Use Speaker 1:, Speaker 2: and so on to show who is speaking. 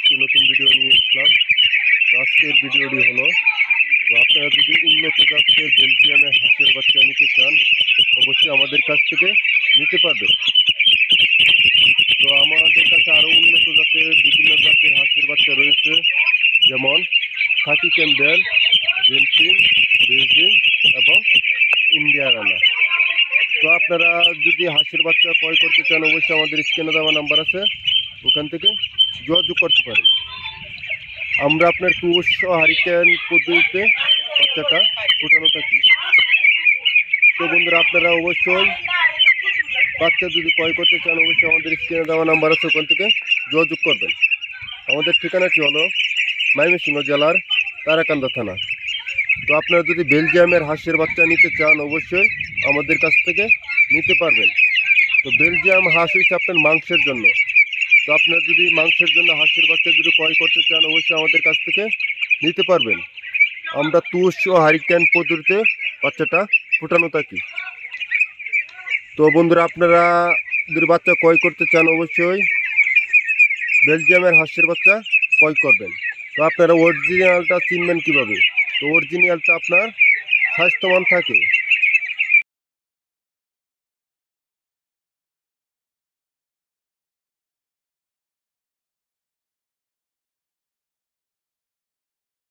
Speaker 1: একটি নতুন ভিডিও নিয়ে আসলাম। তো আজকের ভিডিওটি হলো, তো আপনারা যদি উন্নত জাতের বেলজিয়ামের হাঁসের বাচ্চা নিতে চান অবশ্যই আমাদের কাছ থেকে নিতে পারবেন। তো আমাদের কাছে আরও উন্নত জাতের বিভিন্ন জাতের হাঁসের বাচ্চা রয়েছে, যেমন খাকি ক্যাম্বেল, জেন্টিং, বেজিং এবং ইন্ডিয়া রানা। তো আপনারা যদি হাঁসের বাচ্চা ক্রয় করতে চান অবশ্যই আমাদের স্ক্রিনে দেওয়া নাম্বার আছে, ওখান থেকে যোগাযোগ করতে পারেন। আমরা আপনার টুস হারিকেন পদ্ধতিতে বাচ্চাটা ফোটানো থাকি। তো বন্ধুরা, আপনারা অবশ্যই বাচ্চা যদি ক্রয় করতে চান অবশ্যই আমাদের স্ক্রিনে দেওয়া নাম্বার আছে, ওখান থেকে যোগাযোগ করবেন। আমাদের ঠিকানাটি হলো ময়মনসিংহ জেলার তারাকান্দা থানা। তো আপনারা যদি বেলজিয়ামের হাঁসের বাচ্চা নিতে চান অবশ্যই আমাদের কাছ থেকে নিতে পারবেন। তো বেলজিয়াম হাঁস হচ্ছে আপনার মাংসের জন্য। তো আপনারা যদি মাংসের জন্য হাঁসের বাচ্চা যদি ক্রয় করতে চান অবশ্যই আমাদের কাছ থেকে নিতে পারবেন। আমরা তুষ ও হারিকেন পদ্ধতিতে বাচ্চাটা ফোটানো থাকি। তো বন্ধুরা, আপনারা যদি বাচ্চা ক্রয় করতে চান অবশ্যই বেলজিয়ামের হাঁসের বাচ্চা ক্রয় করবেন। তো আপনারা অরিজিনালটা চিনবেন কীভাবে? তো অরিজিনালটা আপনার স্বাস্থ্যবান থাকে,